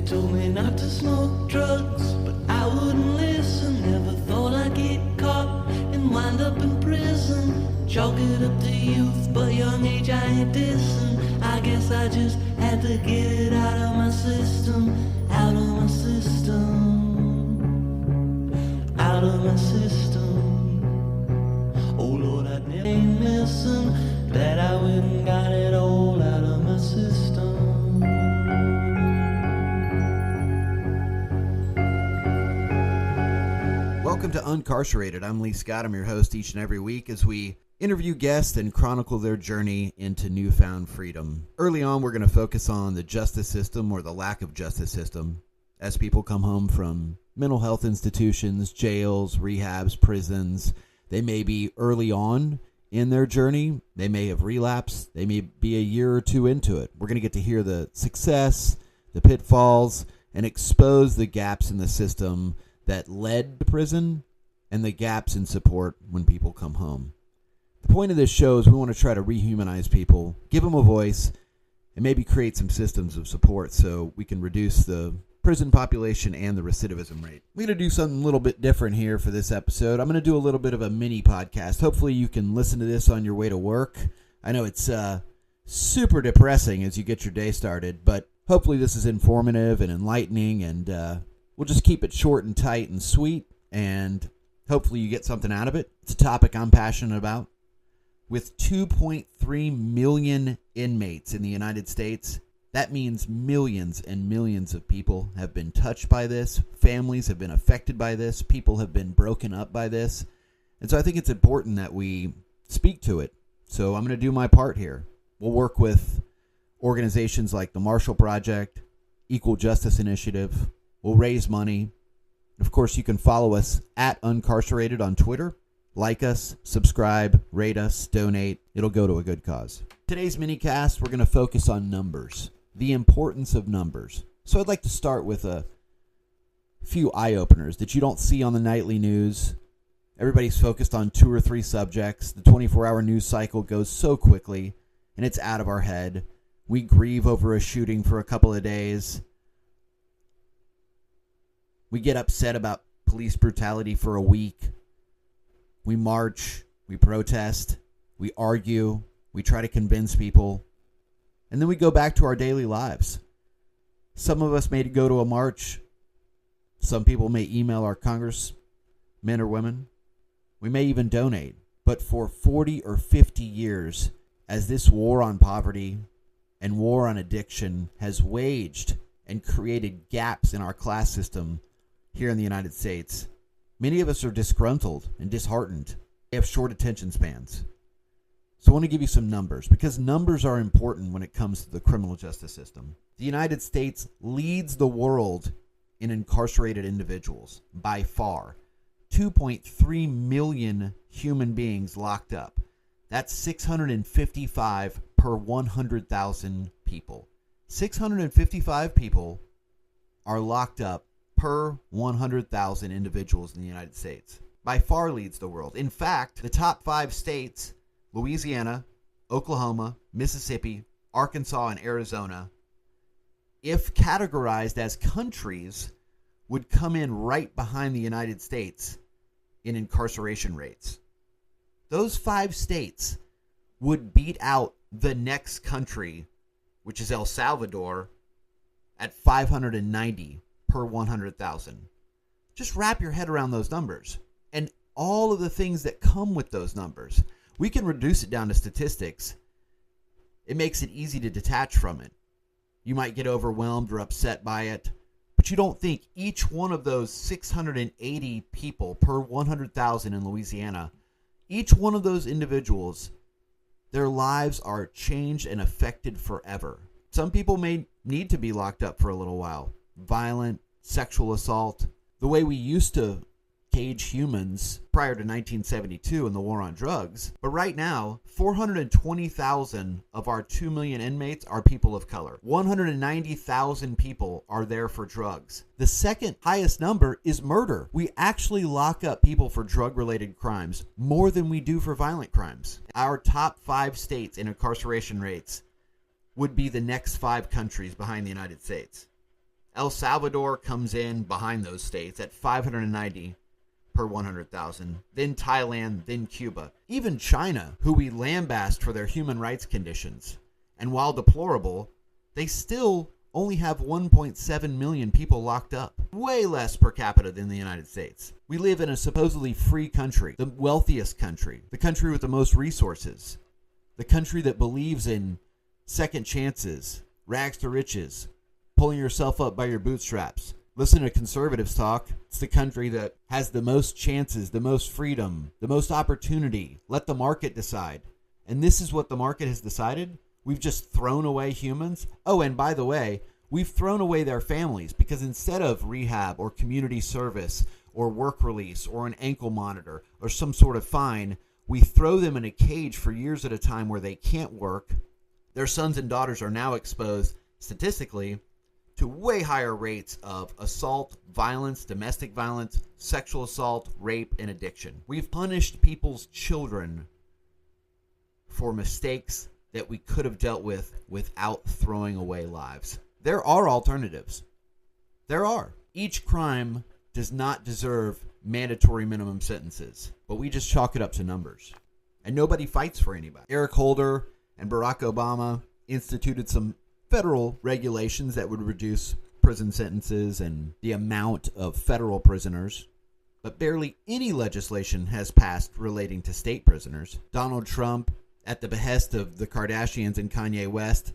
told me not to smoke drugs, but I wouldn't listen. Never thought I'd get caught and wind up in prison. Chalk it up to youth, but young age I ain't dissing. I guess I just had to get it out of my system. Out of my system. Out of my system. Oh Lord, I never ain't missing. Glad I went and got it all out of my system. Welcome to Uncarcerated. I'm Lee Scott. I'm your host each and every week as we interview guests and chronicle their journey into newfound freedom. Early on, we're going to focus on the justice system or the lack of justice system as people come home from mental health institutions, jails, rehabs, prisons. They may be early on in their journey. They may have relapsed. They may be a year or two into it. We're going to get to hear the success, the pitfalls, and expose the gaps in the system that led to prison and the gaps in support when people come home. The point of this show is we want to try to rehumanize people, give them a voice, and maybe create some systems of support so we can reduce the prison population and the recidivism rate. We're going to do something a little bit different here for this episode. I'm going to do a little bit of a mini podcast. Hopefully you can listen to this on your way to work. I know it's super depressing as you get your day started, but hopefully this is informative and enlightening, and we'll just keep it short and tight and sweet, and hopefully you get something out of it. It's a topic I'm passionate about. With 2.3 million inmates in the United States, that means millions and millions of people have been touched by this. Families have been affected by this. People have been broken up by this. And so I think it's important that we speak to it. So I'm going to do my part here. We'll work with organizations like the Marshall Project, Equal Justice Initiative. We'll raise money. Of course, you can follow us at Uncarcerated on Twitter. Like us, subscribe, rate us, donate. It'll go to a good cause. Today's minicast, we're going to focus on numbers, the importance of numbers. So I'd like to start with a few eye-openers that you don't see on the nightly news. Everybody's focused on 2 or 3 subjects. The 24-hour news cycle goes so quickly, and it's out of our head. We grieve over a shooting for a couple of days. We get upset about police brutality for a week. We march, we protest, we argue, we try to convince people, and then we go back to our daily lives. Some of us may go to a march. Some people may email our congressmen or women. We may even donate. But for 40 or 50 years, as this war on poverty and war on addiction has waged and created gaps in our class system here in the United States, many of us are disgruntled and disheartened. We have short attention spans. So I want to give you some numbers, because numbers are important when it comes to the criminal justice system. The United States leads the world in incarcerated individuals by far. 2.3 million human beings locked up. That's 655 per 100,000 people. 655 people are locked up per 100,000 individuals in the United States. By far leads the world. In fact, the top 5 states, Louisiana, Oklahoma, Mississippi, Arkansas, and Arizona, if categorized as countries, would come in right behind the United States in incarceration rates. Those 5 states would beat out the next country, which is El Salvador, at 590 per 100,000. Just wrap your head around those numbers and all of the things that come with those numbers. We can reduce it down to statistics. It makes it easy to detach from it. You might get overwhelmed or upset by it, but you don't think each one of those 680 people per 100,000 in Louisiana, each one of those individuals, their lives are changed and affected forever. Some people may need to be locked up for a little while. Violent, sexual assault, the way we used to cage humans prior to 1972 and the war on drugs. But right now, 420,000 of our 2 million inmates are people of color. 190,000 people are there for drugs. The second highest number is murder. We actually lock up people for drug-related crimes more than we do for violent crimes. Our top 5 states in incarceration rates would be the next 5 countries behind the United States. El Salvador comes in behind those states at 590 per 100,000, then Thailand, then Cuba. Even China, who we lambast for their human rights conditions. And while deplorable, they still only have 1.7 million people locked up. Way less per capita than the United States. We live in a supposedly free country, the wealthiest country, the country with the most resources, the country that believes in second chances, rags to riches, pulling yourself up by your bootstraps. Listen to conservatives talk. It's the country that has the most chances, the most freedom, the most opportunity. Let the market decide. And this is what the market has decided? We've just thrown away humans. Oh, and by the way, we've thrown away their families because instead of rehab or community service or work release or an ankle monitor or some sort of fine, we throw them in a cage for years at a time where they can't work. Their sons and daughters are now exposed, statistically, to way higher rates of assault, violence, domestic violence, sexual assault, rape, and addiction. We've punished people's children for mistakes that we could have dealt with without throwing away lives. There are alternatives. There are. Each crime does not deserve mandatory minimum sentences, but we just chalk it up to numbers. And nobody fights for anybody. Eric Holder and Barack Obama instituted some federal regulations that would reduce prison sentences and the amount of federal prisoners, but barely any legislation has passed relating to state prisoners. Donald Trump, at the behest of the Kardashians and Kanye West,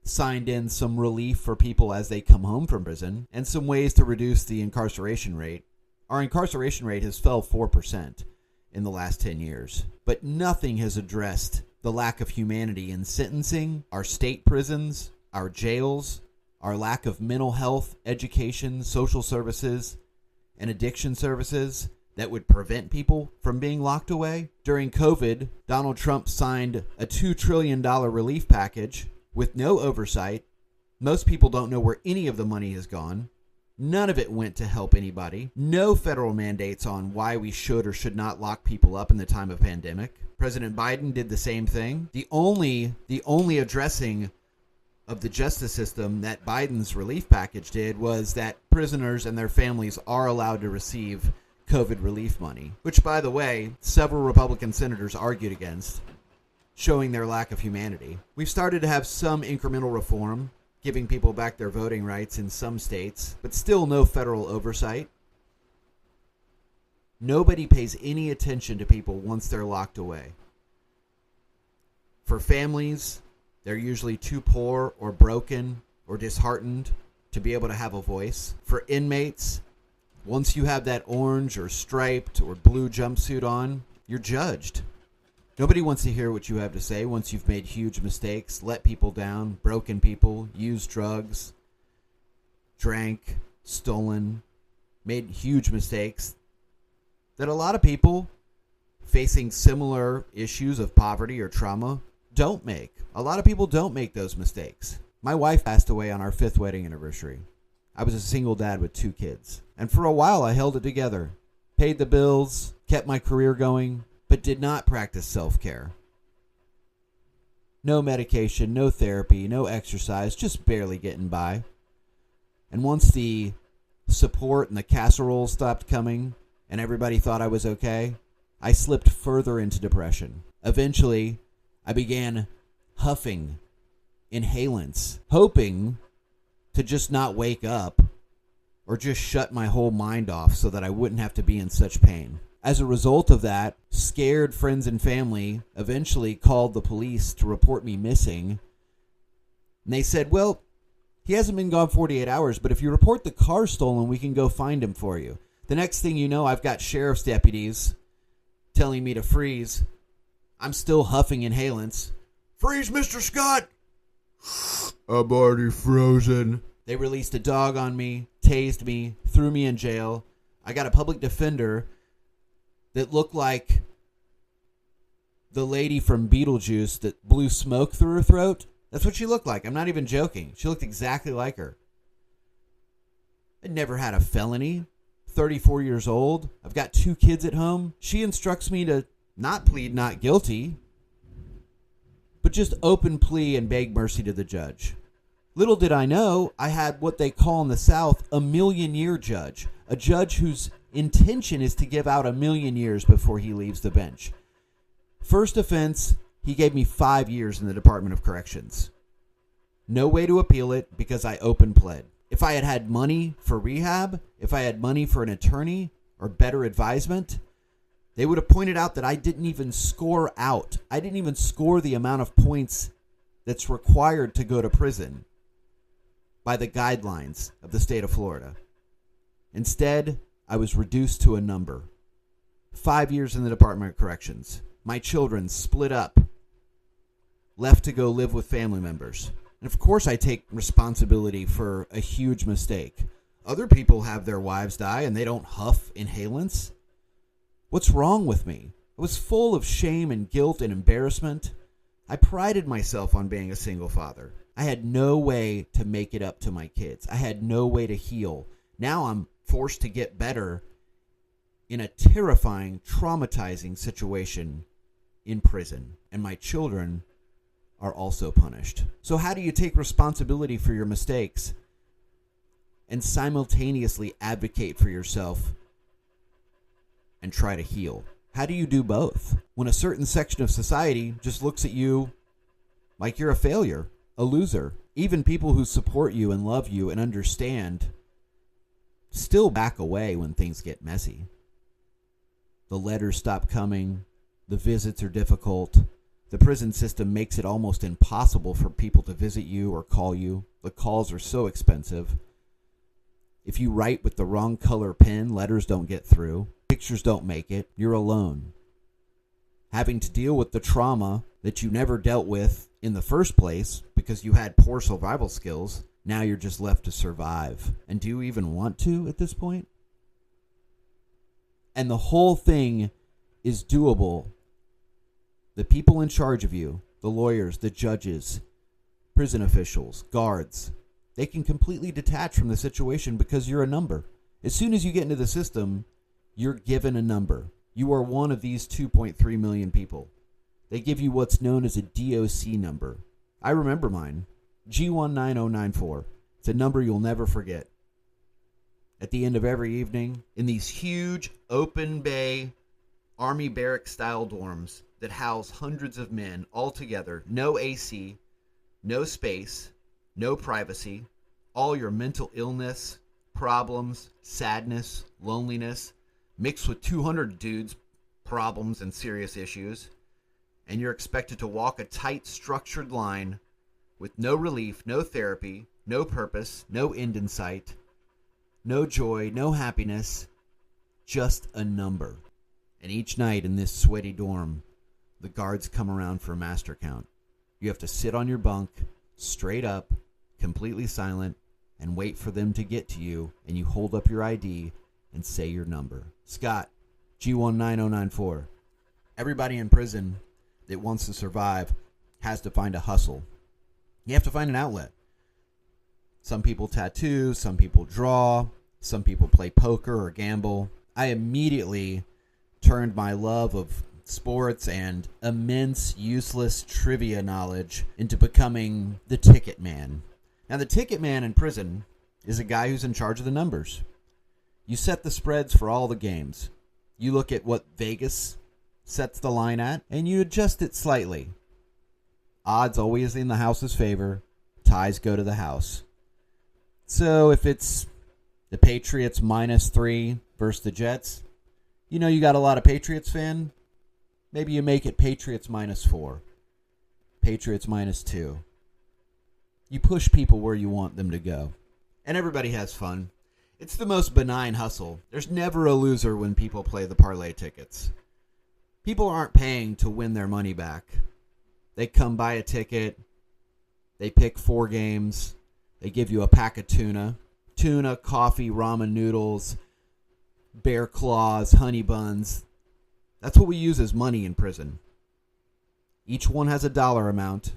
signed in some relief for people as they come home from prison and some ways to reduce the incarceration rate. Our incarceration rate has fell 4% in the last 10 years, but nothing has addressed the lack of humanity in sentencing, our state prisons, our jails, our lack of mental health, education, social services, and addiction services that would prevent people from being locked away. During COVID, Donald Trump signed a $2 trillion relief package with no oversight. Most people don't know where any of the money has gone. None of it went to help anybody. No federal mandates on why we should or should not lock people up in the time of pandemic. President Biden did the same thing. The only addressing of the justice system that Biden's relief package did was that prisoners and their families are allowed to receive COVID relief money, which, by the way, several Republican senators argued against, showing their lack of humanity. We've started to have some incremental reform, giving people back their voting rights in some states, but still no federal oversight. Nobody pays any attention to people once they're locked away. For families, they're usually too poor or broken or disheartened to be able to have a voice. For inmates, once you have that orange or striped or blue jumpsuit on, you're judged. Nobody wants to hear what you have to say once you've made huge mistakes, let people down, broken people, used drugs, drank, stolen, made huge mistakes that a lot of people facing similar issues of poverty or trauma don't make. A lot of people don't make those mistakes. My wife passed away on our 5th wedding anniversary. I was a single dad with 2 kids. And for a while I held it together, paid the bills, kept my career going, but did not practice self-care. No medication, no therapy, no exercise, just barely getting by. And once the support and the casserole stopped coming and everybody thought I was okay, I slipped further into depression. Eventually, I began huffing inhalants, hoping to just not wake up or just shut my whole mind off so that I wouldn't have to be in such pain. As a result of that, scared friends and family eventually called the police to report me missing. And they said, well, he hasn't been gone 48 hours, but if you report the car stolen, we can go find him for you. The next thing you know, I've got sheriff's deputies telling me to freeze. I'm still huffing inhalants. Freeze, Mr. Scott! I'm already frozen. They released a dog on me, tased me, threw me in jail. I got a public defender that looked like the lady from Beetlejuice that blew smoke through her throat. That's what she looked like. I'm not even joking. She looked exactly like her. I'd never had a felony. 34 years old. I've got 2 kids at home. She instructs me to not plead not guilty, but just open plea and beg mercy to the judge. Little did I know, I had what they call in the South a million-year judge, a judge whose intention is to give out 1,000,000 years before he leaves the bench. First offense, he gave me 5 years in the Department of Corrections. No way to appeal it because I open pled. If I had had money for rehab, if I had money for an attorney or better advisement, they would have pointed out that I didn't even score out. I didn't even score the amount of points that's required to go to prison by the guidelines of the state of Florida. Instead, I was reduced to a number. 5 years in the Department of Corrections. My children split up, left to go live with family members. And of course I take responsibility for a huge mistake. Other people have their wives die and they don't huff inhalants. What's wrong with me? I was full of shame and guilt and embarrassment. I prided myself on being a single father. I had no way to make it up to my kids. I had no way to heal. Now I'm forced to get better in a terrifying, traumatizing situation in prison. And my children are also punished. So how do you take responsibility for your mistakes and simultaneously advocate for yourself and try to heal? How do you do both when a certain section of society just looks at you like you're a failure, a loser? Even people who support you and love you and understand still back away when things get messy. The letters stop coming. The visits are difficult. The prison system makes it almost impossible for people to visit you or call you. The calls are so expensive. If you write with the wrong color pen, letters don't get through. Pictures don't make it. You're alone. Having to deal with the trauma that you never dealt with in the first place because you had poor survival skills. Now you're just left to survive. And do you even want to at this point? And the whole thing is doable. The people in charge of you, the lawyers, the judges, prison officials, guards, they can completely detach from the situation because you're a number. As soon as you get into the system, you're given a number. You are one of these 2.3 million people. They give you what's known as a DOC number. I remember mine, G19094. It's a number you'll never forget. At the end of every evening, in these huge open bay Army barrack style dorms that house hundreds of men all together, no AC, no space, no privacy, all your mental illness, problems, sadness, loneliness, mixed with 200 dudes' problems and serious issues, and you're expected to walk a tight, structured line with no relief, no therapy, no purpose, no end in sight, no joy, no happiness, just a number. And each night in this sweaty dorm, the guards come around for a master count. You have to sit on your bunk, straight up, completely silent, and wait for them to get to you, and you hold up your ID and say your number. Scott, G19094. Everybody in prison that wants to survive has to find a hustle. You have to find an outlet. Some people tattoo, some people draw, some people play poker or gamble. I immediately turned my love of sports and immense useless trivia knowledge into becoming the ticket man. Now, the ticket man in prison is a guy who's in charge of the numbers. You set the spreads for all the games. You look at what Vegas sets the line at, and you adjust it slightly. Odds always in the house's favor. Ties go to the house. So if it's the Patriots -3 versus the Jets, you know you got a lot of Patriots fan. Maybe you make it Patriots -4. Patriots -2. You push people where you want them to go. And everybody has fun. It's the most benign hustle. There's never a loser when people play the parlay tickets. People aren't paying to win their money back. They come buy a ticket. They pick 4 games. They give you a pack of tuna. Tuna, coffee, ramen noodles, bear claws, honey buns. That's what we use as money in prison. Each one has a dollar amount.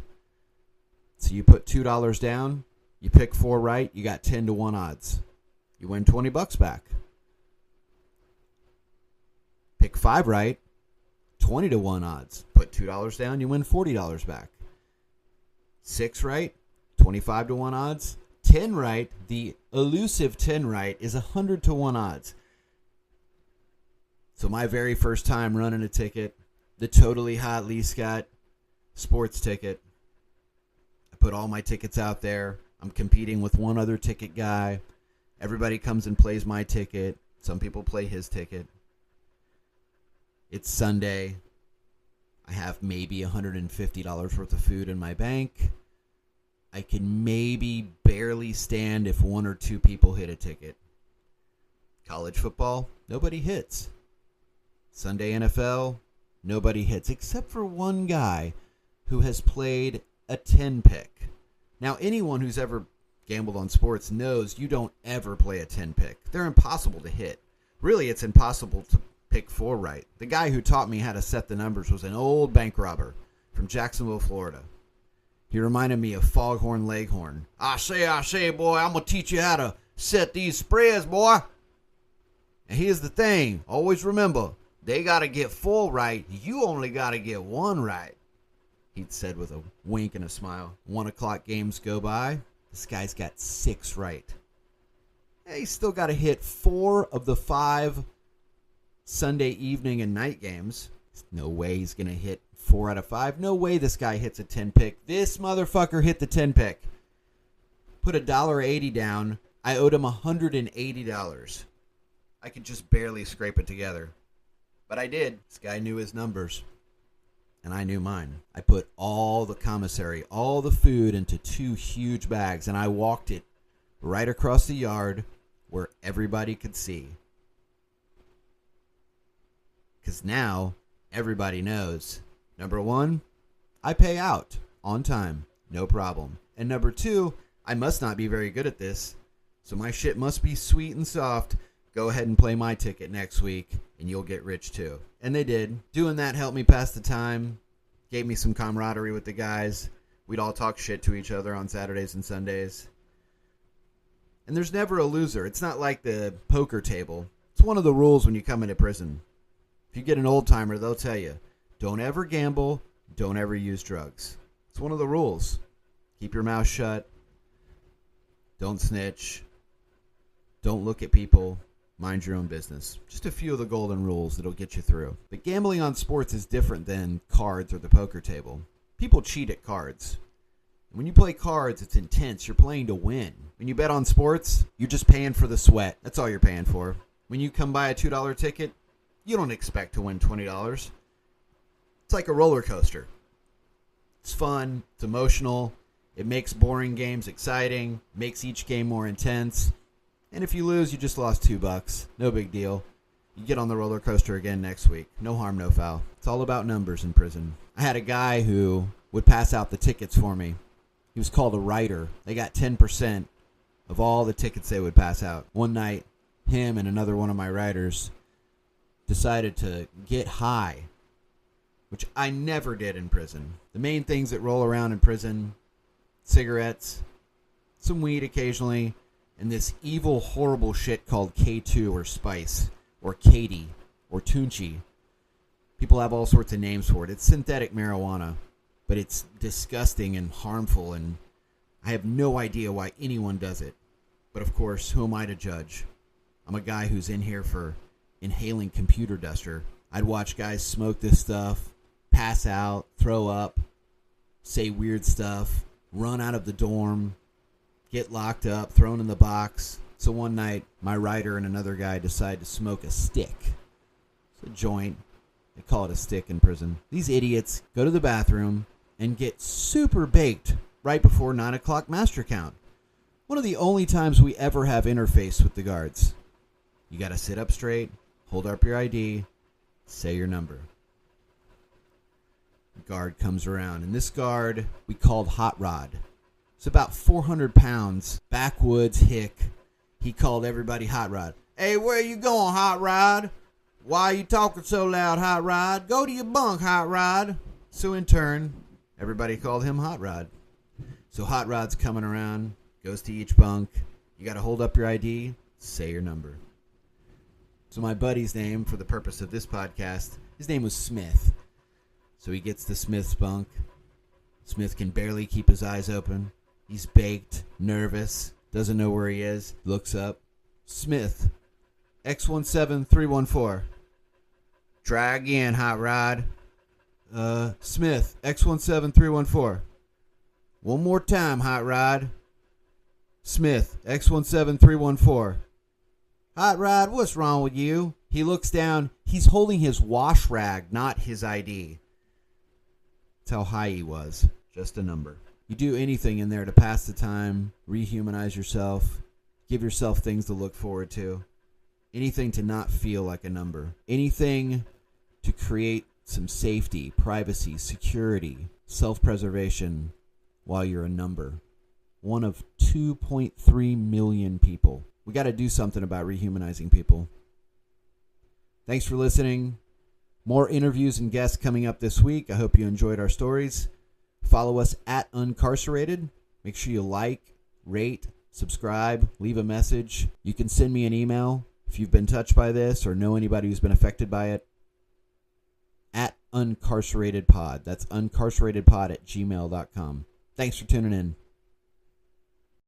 So you put $2 down, you pick 4 right, you got 10-1 odds. You win $20 back. Pick 5 right, 20-1 odds. Put $2 down, you win $40 back. 6 right, 25 to 1 odds. 10 right, the elusive 10 right, is 100 to 1 odds. So my very first time running a ticket, the totally hot Lee Scott sports ticket. I put all my tickets out there. I'm competing with one other ticket guy. Everybody comes and plays my ticket. Some people play his ticket. It's Sunday. I have maybe $150 worth of food in my bank. I can maybe barely stand if one or two people hit a ticket. College football, nobody hits. Sunday NFL, nobody hits except for one guy who has played a 10 pick. Now, anyone who's ever gambled on sports knows you don't ever play a 10 pick. They're impossible to hit. Really, it's impossible to pick 4 right. The guy who taught me how to set the numbers was an old bank robber from Jacksonville, Florida. He reminded me of Foghorn Leghorn. I say, boy, I'm going to teach you how to set these spreads, boy. And here's the thing. Always remember, they got to get 4 right. You only got to get 1 right. He'd said with a wink and a smile. 1 o'clock games go by. This guy's got 6 right. He's still got to hit 4 of the 5 Sunday evening and night games. There's no way he's going to hit 4 out of 5. No way this guy hits a 10 pick. This motherfucker hit the 10 pick. Put $1.80 down. I owed him $180. I could just barely scrape it together. But I did. This guy knew his numbers. And I knew mine. I put all the commissary, all the food into 2 huge bags, and I walked it right across the yard where everybody could see. Because now everybody knows. Number 1, I pay out on time, no problem. And number 2, I must not be very good at this, so my shit must be sweet and soft. Go ahead and play my ticket next week, and you'll get rich too. And they did. Doing that helped me pass the time, gave me some camaraderie with the guys. We'd all talk shit to each other on Saturdays and Sundays. And there's never a loser. It's not like the poker table. It's one of the rules when you come into prison. If you get an old timer, they'll tell you, don't ever gamble, don't ever use drugs. It's one of the rules. Keep your mouth shut. Don't snitch. Don't look at people. Mind your own business. Just a few of the golden rules that'll get you through. But gambling on sports is different than cards or the poker table. People cheat at cards. When you play cards, it's intense. You're playing to win. When you bet on sports, you're just paying for the sweat. That's all you're paying for. When you come buy a $2 ticket, you don't expect to win $20. It's like a roller coaster. It's fun. It's emotional. It makes boring games exciting. Makes each game more intense. And if you lose, you just lost $2. No big deal. You get on the roller coaster again next week. No harm, no foul. It's all about numbers in prison. I had a guy who would pass out the tickets for me. He was called a writer. They got 10% of all the tickets they would pass out. One night, him and another one of my writers decided to get high, which I never did in prison. The main things that roll around in prison, cigarettes, some weed occasionally, and this evil, horrible shit called K2 or Spice or Katie or Tunchi. People have all sorts of names for it. It's synthetic marijuana, but it's disgusting and harmful, and I have no idea why anyone does it. But of course, who am I to judge? I'm a guy who's in here for inhaling computer duster. I'd watch guys smoke this stuff, pass out, throw up, say weird stuff, run out of the dorm, get locked up, thrown in the box. So one night, my writer and another guy decide to smoke a stick. It's a joint. They call it a stick in prison. These idiots go to the bathroom and get super baked right before 9 o'clock master count. One of the only times we ever have interface with the guards. You got to sit up straight, hold up your ID, say your number. The guard comes around, and this guard we called Hot Rod. It's about 400 pounds, backwoods hick. He called everybody Hot Rod. Hey, where you going, Hot Rod? Why you talking so loud, Hot Rod? Go to your bunk, Hot Rod. So in turn, everybody called him Hot Rod. So Hot Rod's coming around, goes to each bunk. You got to hold up your ID, say your number. So my buddy's name, for the purpose of this podcast, his name was Smith. So he gets to Smith's bunk. Smith can barely keep his eyes open. He's baked, nervous, doesn't know where he is. Looks up. Smith, X17314. Try again, Hot Rod. Smith, X17314. One more time, Hot Rod. Smith, X17314. Hot Rod, what's wrong with you? He looks down. He's holding his wash rag, not his ID. That's how high he was. Just a number. You do anything in there to pass the time, rehumanize yourself, give yourself things to look forward to. Anything to not feel like a number. Anything to create some safety, privacy, security, self-preservation while you're a number. One of 2.3 million people. We got to do something about rehumanizing people. Thanks for listening. More interviews and guests coming up this week. I hope you enjoyed our stories. Follow us at Uncarcerated. Make sure you like, rate, subscribe, leave a message. You can send me an email if you've been touched by this or know anybody who's been affected by it. At UncarceratedPod. That's uncarceratedpod@gmail.com. Thanks for tuning in.